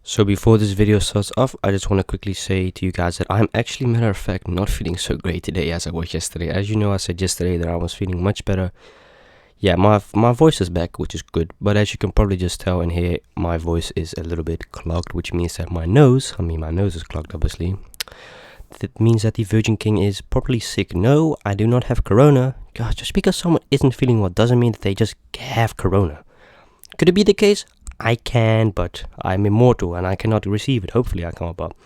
So before this video starts off, I just want to quickly say to you guys that I'm actually, matter of fact, not feeling so great today as I was yesterday. As you know, I said yesterday that I was feeling much better. Yeah, my voice is back, which is good. But as you can probably just tell and hear, my voice is a little bit clogged, which means that my nose is clogged, obviously. That means that the Virgin King is properly sick. No, I do not have corona. God, just because someone isn't feeling well doesn't mean that they just have corona. Could it be the case? I can, but I'm immortal and I cannot receive it. Hopefully I come up.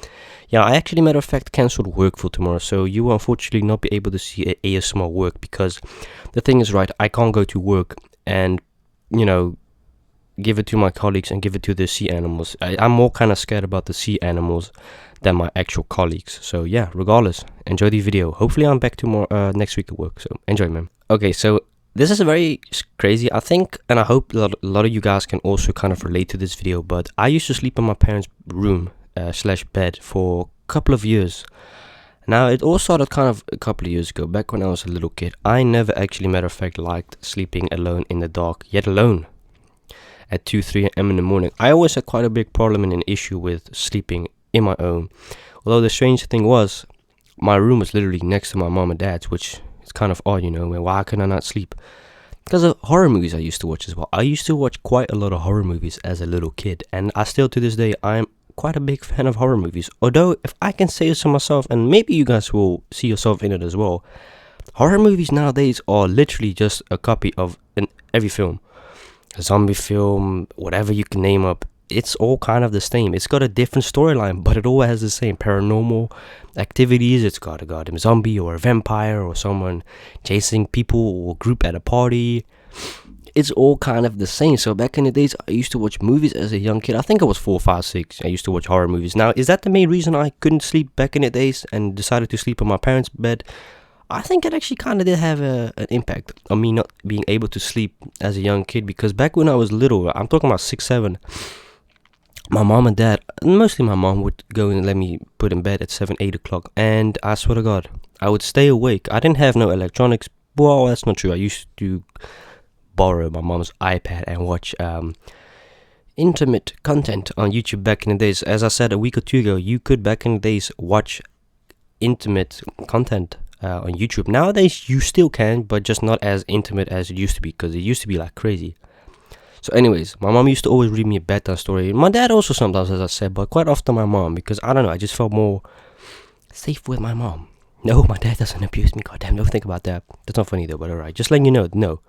Yeah, I actually, matter of fact, cancelled work for tomorrow, so you will unfortunately not be able to see ASMR work, because the thing is, right, I can't go to work and, give it to my colleagues and give it to the sea animals. I'm more kind of scared about the sea animals than my actual colleagues. So yeah, regardless, enjoy the video. Hopefully I'm back tomorrow, next week at work, so enjoy, man. Okay, so this is very crazy, I think, and I hope a lot of you guys can also kind of relate to this video, but I used to sleep in my parents' room slash bed for a couple of years. Now, it all started kind of a couple of years ago, back when I was a little kid. I never actually, matter of fact, liked sleeping alone in the dark, yet alone at 2, 3 a.m. in the morning. I always had quite a big problem and an issue with sleeping in my own. Although the strange thing was, my room was literally next to my mom and dad's, which it's kind of odd, why can I not sleep? Because of horror movies I used to watch as well. I used to watch quite a lot of horror movies as a little kid, and I still, to this day, I'm quite a big fan of horror movies. Although, if I can say so myself, and maybe you guys will see yourself in it as well, horror movies nowadays are literally just a copy of every film. A zombie film, whatever you can name up. It's all kind of the same. It's got a different storyline, but it all has the same paranormal activities. It's got a goddamn zombie or a vampire or someone chasing people or group at a party. It's all kind of the same. So back in the days, I used to watch movies as a young kid. I think I was 4, 5, 6. I used to watch horror movies. Now, is that the main reason I couldn't sleep back in the days and decided to sleep on my parents' bed? I think it actually kind of did have an impact on me not being able to sleep as a young kid, because back when I was little, I'm talking about 6, 7, my mom and dad, mostly my mom, would go and let me put in bed at 7, 8 o'clock. And I swear to God, I would stay awake. I didn't have no electronics. Well, that's not true. I used to borrow my mom's iPad and watch intimate content on YouTube back in the days. As I said a week or two ago, you could back in the days watch intimate content on YouTube. Nowadays, you still can, but just not as intimate as it used to be, because it used to be like crazy. So anyways, my mom used to always read me a bedtime story. My dad also sometimes, as I said, but quite often my mom, because I don't know, I just felt more safe with my mom. No, my dad doesn't abuse me. Goddamn, don't think about that. That's not funny though, but alright. Just letting you know, no.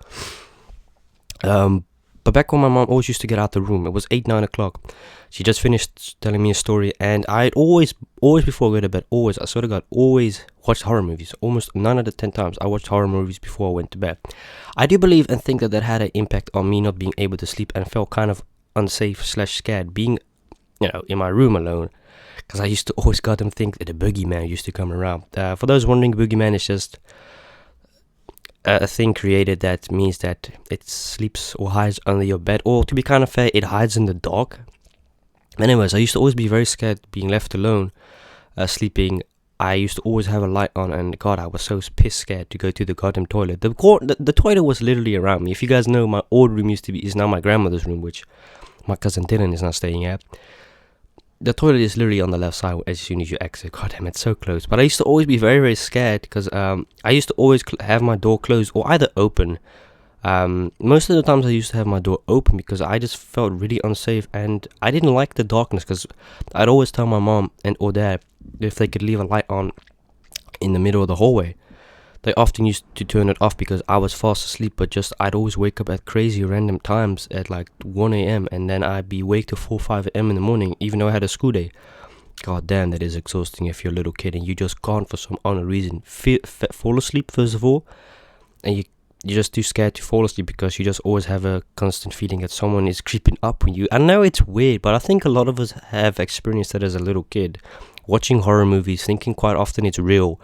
But back when my mom always used to get out the room, it was 8, 9 o'clock. She just finished telling me a story, and I'd always before I go to bed, I swear to God, always watched horror movies. Almost 9 out of 10 times, I watched horror movies before I went to bed. I do believe and think that had an impact on me not being able to sleep, and felt kind of unsafe slash scared being, in my room alone. Because I used to always goddamn think that the boogeyman used to come around. For those wondering, boogeyman is just a thing created that means that it sleeps or hides under your bed, or to be kind of fair, it hides in the dark. Anyways, I used to always be very scared being left alone, sleeping. I used to always have a light on, and God, I was so piss scared to go to the goddamn toilet. The toilet was literally around me. If you guys know, my old room is now my grandmother's room, which my cousin Dylan is now staying at. The toilet is literally on the left side as soon as you exit. God damn, it's so close. But I used to always be very, very scared, because I used to always have my door closed or either open. Most of the times I used to have my door open because I just felt really unsafe, and I didn't like the darkness, because I'd always tell my mom or dad if they could leave a light on in the middle of the hallway. They often used to turn it off because I was fast asleep, but I'd always wake up at crazy random times at like 1 a.m. and then I'd be awake till 4, 5 a.m. in the morning, even though I had a school day. God damn, that is exhausting if you're a little kid and you just can't, for some unknown reason, fall asleep first of all, and you're just too scared to fall asleep because you just always have a constant feeling that someone is creeping up on you. I know it's weird, but I think a lot of us have experienced that as a little kid, watching horror movies, thinking quite often it's real,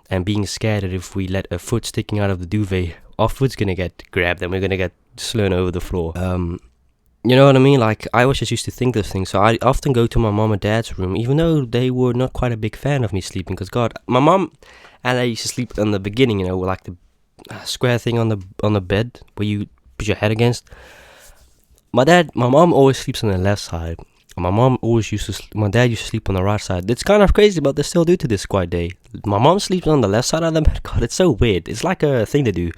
and being scared that if we let a foot sticking out of the duvet, our foot's gonna get grabbed and we're gonna get slung over the floor. You know what I mean? Like, I always just used to think those things. So I often go to my mom and dad's room, even though they were not quite a big fan of me sleeping. Because God, my mom and I used to sleep in the beginning, like the square thing on the bed where you put your head against. My mom always sleeps on the left side, My mom always used to. My dad used to sleep on the right side. It's kind of crazy, but they still do to this quite day. My mom sleeps on the left side of the bed. God, it's so weird. It's like a thing to do.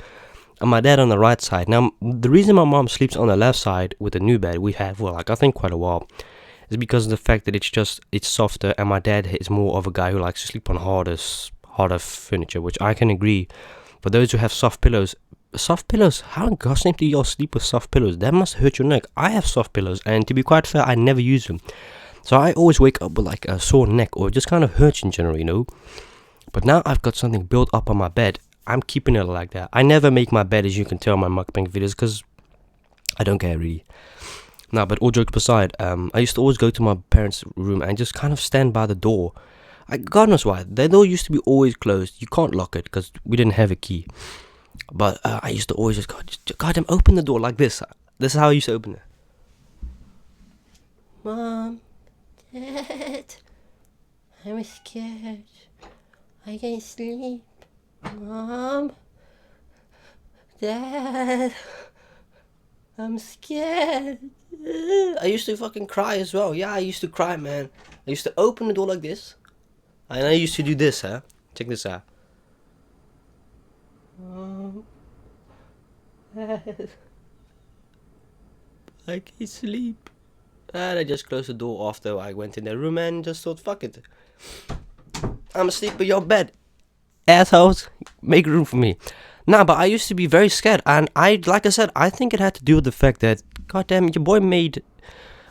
And my dad on the right side. Now, the reason my mom sleeps on the left side with the new bed we've had for like I think quite a while is because of the fact that it's softer, and my dad is more of a guy who likes to sleep on harder furniture, which I can agree. For those who have soft pillows, how in God's name do y'all sleep with soft pillows? That must hurt your neck. I have soft pillows, and to be quite fair, I never use them. So I always wake up with like a sore neck, or it just kind of hurts in general, you know. But now I've got something built up on my bed. I'm keeping it like that. I never make my bed, as you can tell in my mukbang videos, because I don't care really. No, but all jokes aside, I used to always go to my parents' room and just kind of stand by the door. God knows why. The door used to be always closed. You can't lock it because we didn't have a key. But I used to always just go, goddamn, open the door like this. This is how I used to open it. Mom, Dad, I'm scared. I can't sleep. Mom, Dad, I'm scared. I used to fucking cry as well. Yeah, I used to cry, man. I used to open the door like this. And I used to do this, huh? Check this out. Dad, I can't sleep. And I just closed the door after I went in the room and just thought, fuck it. I'm asleep in your bed. Assholes, make room for me. Nah, but I used to be very scared. And like I said, I think it had to do with the fact that, goddamn, your boy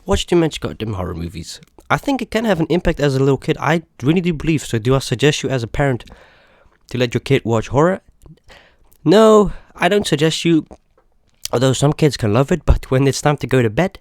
watched too much goddamn horror movies. I think it can have an impact as a little kid. I really do believe so. Do I suggest you as a parent to let your kid watch horror? No, I don't suggest you. Although some kids can love it, but when it's time to go to bed,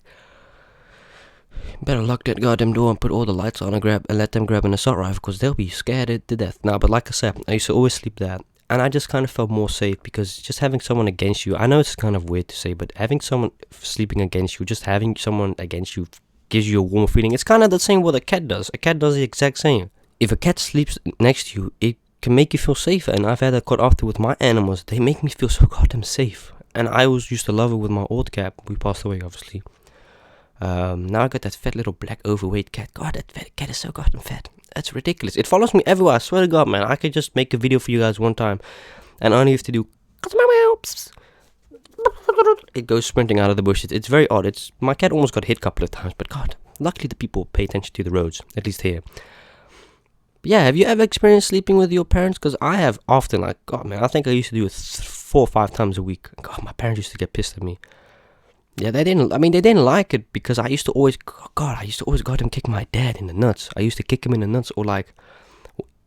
better lock that goddamn door and put all the lights on and let them grab an assault rifle, because they'll be scared to death. Nah, but like I said, I used to always sleep there. And I just kind of felt more safe, because just having someone against you, I know it's kind of weird to say, but having someone sleeping against you, just having someone against you gives you a warm feeling. It's kind of the same what a cat does. A cat does the exact same. If a cat sleeps next to you, it can make you feel safer. And I've had that quite often with my animals. They make me feel so goddamn safe. And I always used to love it with my old cat. We passed away, obviously. Now I got that fat little black overweight cat. God, that fat cat is so goddamn fat. That's ridiculous. It follows me everywhere. I swear to God, man. I could just make a video for you guys one time, and I only have to do. It goes sprinting out of the bushes. It's very odd. My cat almost got hit a couple of times, but God, luckily the people pay attention to the roads, at least here. But yeah, have you ever experienced sleeping with your parents? Because I have often. Like, God, man, I think I used to do it 4 or 5 times a week. God, my parents used to get pissed at me. Yeah, they didn't like it, because I used to always go and kick my dad in the nuts. I used to kick him in the nuts, or like,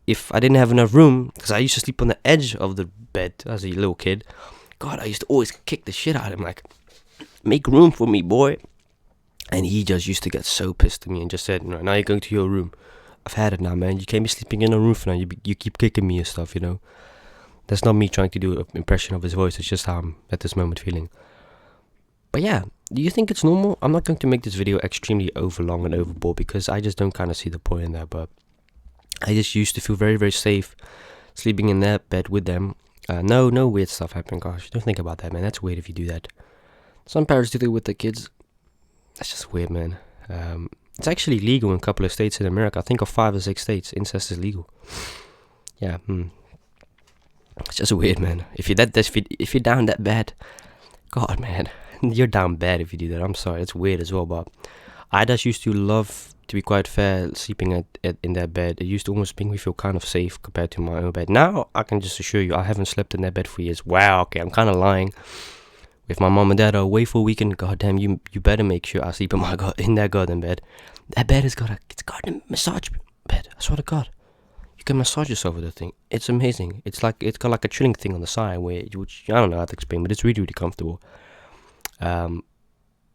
if I didn't have enough room, because I used to sleep on the edge of the bed as a little kid. God, I used to always kick the shit out of him, like, make room for me, boy. And he just used to get so pissed at me and just said, no, now you're going to your room. I've had it now, man. You can't be sleeping in a room for now. You keep kicking me and stuff, you know. That's not me trying to do an impression of his voice. It's just how I'm at this moment feeling. But yeah, do you think it's normal? I'm not going to make this video extremely overlong and overboard, because I just don't kind of see the point in that. But I just used to feel very, very safe sleeping in that bed with them. No weird stuff happening. Gosh, don't think about that, man. That's weird if you do that. Some parents do that with their kids. That's just weird, man. It's actually legal in a couple of states in America. I think of 5 or 6 states, incest is legal. Yeah, it's just weird, man. If you're down that bad, God, man. You're down bad if you do that. I'm sorry, it's weird as well, but I just used to love, to be quite fair, sleeping in that bed. It used to almost make me feel kind of safe compared to my own bed. Now, I can just assure you, I haven't slept in that bed for years. Wow, okay, I'm kind of lying. If my mom and dad are away for a weekend, goddamn, you better make sure I sleep in that goddamn bed. That bed it's a goddamn massage bed. I swear to God. You can massage yourself with the thing. It's amazing. It's got like a chilling thing on the side, which I don't know how to explain, but it's really, really comfortable. But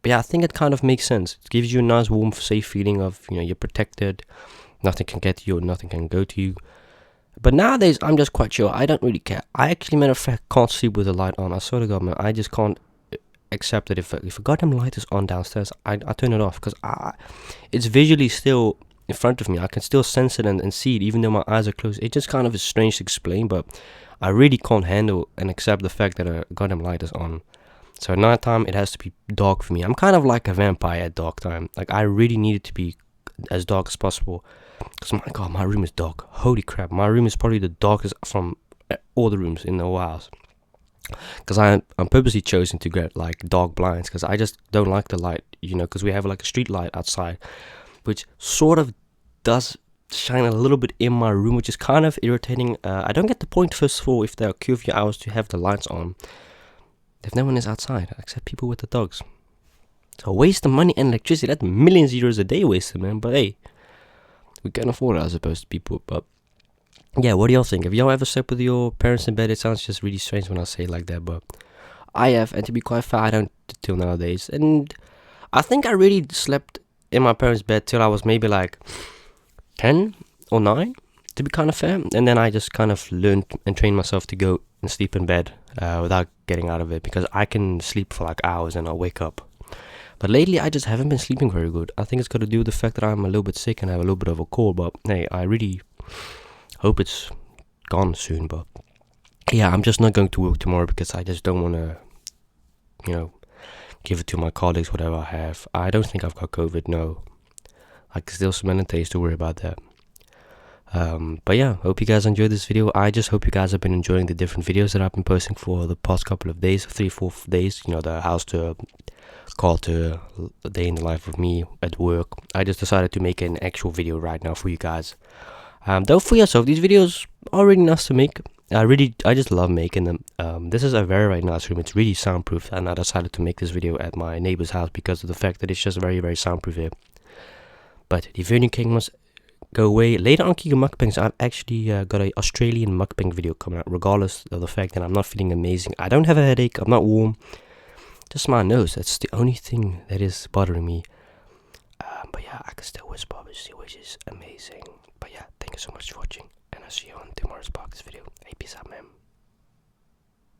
yeah, I think it kind of makes sense. It gives you a nice, warm, safe feeling of, you're protected. Nothing can get to you, or nothing can go to you. But nowadays, I'm just quite chill. I don't really care. I actually, matter of fact, can't sleep with the light on. I swear to God, man, I just can't accept that if a goddamn light is on downstairs, I turn it off, because it's visually still in front of me. I can still sense it and see it, even though my eyes are closed. It just kind of is strange to explain, but I really can't handle and accept the fact that a goddamn light is on. So at nighttime, it has to be dark for me. I'm kind of like a vampire at dark time. Like, I really need it to be as dark as possible. Because, my God, my room is dark. Holy crap. My room is probably the darkest from all the rooms in the whole house. Because I'm purposely chosen to get, like, dark blinds. Because I just don't like the light, because we have, like, a street light outside. Which sort of does shine a little bit in my room, which is kind of irritating. I don't get the point, first of all, if there are curfew hours to have the lights on. If no one is outside, except people with the dogs. So waste the money and electricity. That's millions of euros a day wasted, man. But hey, we can afford it, I suppose, to people. But yeah, what do y'all think? Have y'all ever slept with your parents in bed? It sounds just really strange when I say it like that, but I have. And to be quite fair, I don't till nowadays. And I think I really slept in my parents' bed till I was maybe like 10 or 9, to be kind of fair. And then I just kind of learned and trained myself to go and sleep in bed without getting out of it, because I can sleep for like hours and I'll wake up. But lately I just haven't been sleeping very good. I think it's got to do with the fact that I'm a little bit sick and have a little bit of a cold. But hey, I really hope it's gone soon. But yeah, I'm just not going to work tomorrow because I just don't want to, give it to my colleagues, whatever I have. I don't think I've got COVID, no. I can still smell and taste, to worry about that. But yeah, hope you guys enjoyed this video. I just hope you guys have been enjoying the different videos that I've been posting for the past couple of days, 3-4 days. The house tour, call to a day in the life of me at work. I just decided to make an actual video right now for you guys. Don't for yourself, these videos are really nice to make. I just love making them. This is a very, very nice room. It's really soundproof, and I decided to make this video at my neighbor's house because of the fact that it's just very, very soundproof here. But the Burning King must go away. Later on Keegan Mukbangs, I've actually got an Australian mukbang video coming out, regardless of the fact that I'm not feeling amazing. I don't have a headache, I'm not warm, just my nose. That's the only thing that is bothering me. But yeah, I can still whisper, obviously, which is amazing. But yeah, thank you so much for watching, and I'll see you on tomorrow's podcast video. Hey, peace out, man.